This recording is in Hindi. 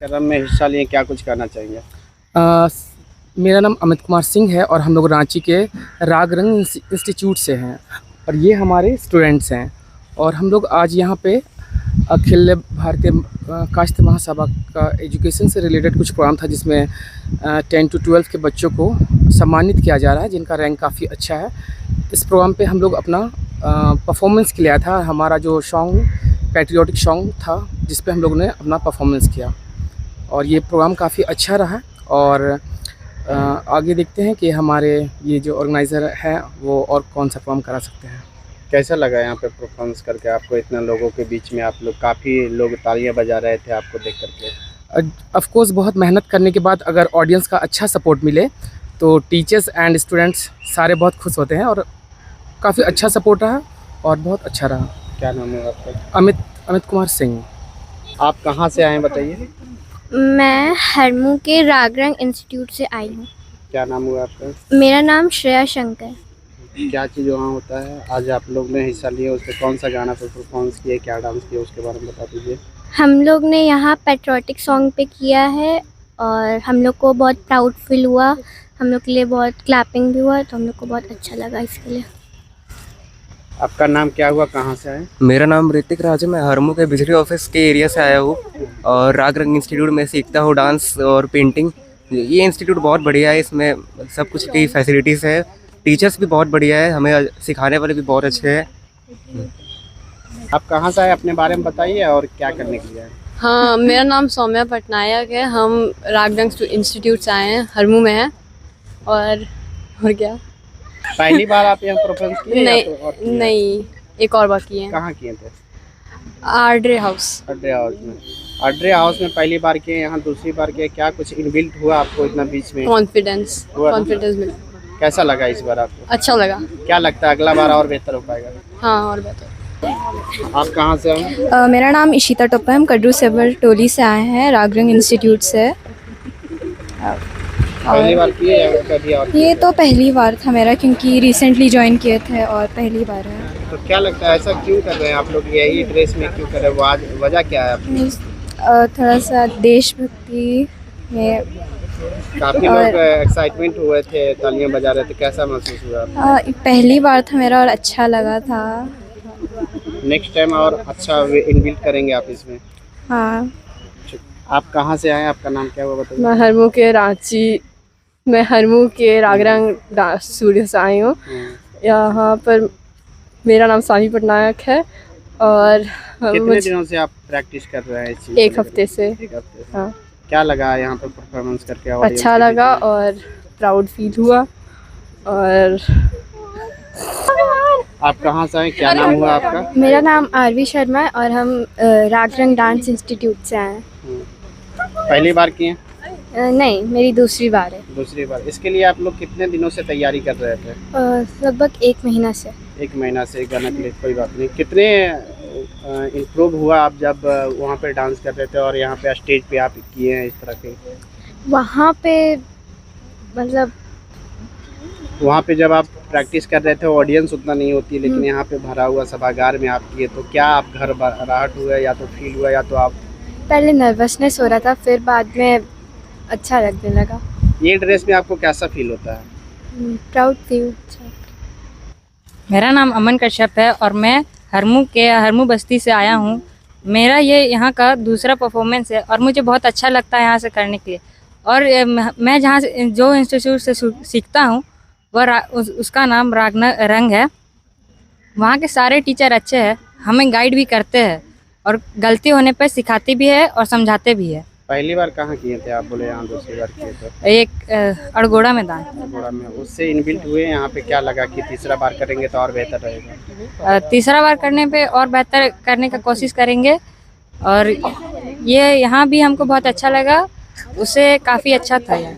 कार्यक्रम में हिस्सा लिए, क्या कुछ कहना चाहेंगे? मेरा नाम अमित कुमार सिंह है और हम लोग रांची के राग रंग इंस्टीट्यूट से हैं और ये हमारे स्टूडेंट्स हैं। और हम लोग आज यहाँ पे अखिल भारतीय कायस्थ महासभा का एजुकेशन से रिलेटेड कुछ प्रोग्राम था, जिसमें 10 to 12 के बच्चों को सम्मानित किया जा रहा है जिनका रैंक काफ़ी अच्छा है। इस प्रोग्राम पे हम लोग अपना परफॉर्मेंस के लिया था। हमारा जो सॉन्ग पैट्रियोटिक सॉन्ग था जिस पे हम लोगों ने अपना परफॉर्मेंस किया और ये प्रोग्राम काफ़ी अच्छा रहा। और आगे देखते हैं कि हमारे ये जो ऑर्गेनाइज़र है वो और कौन सा प्रोग्राम करा सकते हैं। कैसा लगा यहाँ पे परफॉर्मेंस करके आपको? इतना लोगों के बीच में आप लोग, काफ़ी लोग तालियां बजा रहे थे आपको देख करके। ऑफ कोर्स बहुत मेहनत करने के बाद अगर ऑडियंस का अच्छा सपोर्ट मिले तो टीचर्स एंड स्टूडेंट्स सारे बहुत खुश होते हैं और काफ़ी अच्छा सपोर्ट रहा और बहुत अच्छा रहा। क्या नाम है आपका? अमित कुमार सिंह। आप कहाँ से आए बताइए? मैं हरमू के राग रंग इंस्टीट्यूट से आई हूँ। क्या नाम हुआ आपका? मेरा नाम श्रेया शंकर। क्या चीज़ वहाँ होता है? आज आप लोग ने हिस्सा लिया, उसमें कौन सा गाना पे परफॉर्मेंस किया, क्या डांस किया, उसके बारे में बता दीजिए। हम लोग ने यहाँ पैट्रियोटिक सॉन्ग पे किया है और हम लोग को बहुत प्राउड फील हुआ। हम लोग के लिए बहुत क्लैपिंग भी हुआ, तो हम लोग को बहुत अच्छा लगा इसके लिए। आपका नाम क्या हुआ, कहाँ से आए? मेरा नाम ऋतिक राज है। मैं हरमू के बिजली ऑफिस के एरिया से आया हूँ और राग रंग इंस्टीट्यूट में सीखता हूँ डांस और पेंटिंग। ये इंस्टीट्यूट बहुत बढ़िया है, इसमें सब कुछ की फैसिलिटीज़ है, टीचर्स भी बहुत बढ़िया है, हमें सिखाने वाले भी बहुत अच्छे हैं। आप कहाँ से आए, अपने बारे में बताइए और क्या करने के लिए आए? हाँ, मेरा नाम सौम्या पटनायक है। हम राग रंग इंस्टीट्यूट से आए हैं, हरमू में है। और क्या पहली बार आप यहाँ परफॉर्मेंस किए? नहीं, एक और बार किए हैं। कहाँ किए थे? आर्ड्रे हाउस। अड्रे हाउस में। अड्रे हाउस में पहली बार किए, यहाँ दूसरी बार किए। क्या कुछ इनबिल्ट हुआ आपको इतना बीच में? कॉन्फिडेंस मिला। कैसा लगा इस बार आपको? अच्छा लगा। क्या लगता है अगला बार और बेहतर हो पाएगा? हाँ, और बेहतर। आप कहाँ से आए? मेरा नाम इशिता टोपा है। हम कड्रू सेबर टोली से आए हैं, राग रंग इंस्टीट्यूट से। पहली बार किए या कभी और? ये तो पहली बार था मेरा, क्योंकि रिसेंटली ज्वाइन किए थे और पहली बार है। तो क्या लगता है ऐसा क्यों कर रहे हैं आप लोग, यही ड्रेस में क्यों कर रहे हैं? आज वजह क्या है आपकी? थोड़ा सा देशभक्ति में। काफी लोग एक्साइटमेंट हुए थे, तालियां बजा रहे थे, कैसा महसूस हुआ? पहली बार था मेरा और अच्छा लगा था। नेक्स्ट टाइम और अच्छा इनबिल्ट करेंगे आप इसमें? हाँ। आप कहाँ से आए, आपका नाम क्या हुआ बताइए? मैं हरमू के राग रंग स्टूडियो से आई हूँ। यहाँ पर मेरा नाम सामी पटनायक है और कितने दिनों से आप प्रैक्टिस कर रहे हैं इस चीज़? एक हफ्ते से। हाँ। क्या लगा यहाँ पर परफॉर्मेंस करके? अच्छा लगा और प्राउड फील हुआ। और आप कहाँ से आए, क्या नाम हुआ आपका? मेरा नाम आरवी शर्मा है और हम राग रंग डांस इंस्टीट्यूट से आए हैं। पहली बार किए? नहीं, मेरी दूसरी बार है। दूसरी बार। इसके लिए आप लोग कितने दिनों से तैयारी कर रहे थे? लगभग 1 महीना से। 1 महीना से गाना के लिए। कोई बात नहीं। कितने इम्प्रूव हुआ आप जब वहाँ पे डांस कर रहे थे और यहाँ पे स्टेज पे आप किए हैं इस तरह के? वहाँ पे मतलब वहाँ पे जब आप प्रैक्टिस कर रहे थे ऑडियंस उतना नहीं होती, लेकिन यहाँ पे भरा हुआ सभागार में आप किए, तो क्या आप घर राहत हुआ या तो फील हुआ या तो आप? पहले नर्वसनेस हो रहा था, फिर बाद में अच्छा लगने लगा। ये ड्रेस में आपको कैसा फील होता है? Proud feel. मेरा नाम अमन कश्यप है और मैं हरमू बस्ती से आया हूँ। मेरा ये यहाँ का दूसरा परफॉर्मेंस है और मुझे बहुत अच्छा लगता है यहाँ से करने के लिए। और मैं जहाँ से जो इंस्टीट्यूट से सीखता हूँ वह उसका नाम राग रंग है। वहाँ के सारे टीचर अच्छे हैं, हमें गाइड भी करते हैं और गलती होने पर सिखाते भी है और समझाते भी है। पहली बार कहाँ किए थे आप? बोले यहाँ दूसरी बार किए थे। एक अड़गोड़ा मैदान। थोड़ा में उससे इनबिल्ट हुए यहाँ पे, क्या लगा कि तीसरा बार करेंगे तो और बेहतर रहेगा? तीसरा बार करने पे और बेहतर करने का कोशिश करेंगे, और ये यहाँ भी हमको बहुत अच्छा लगा, उससे काफ़ी अच्छा था यार।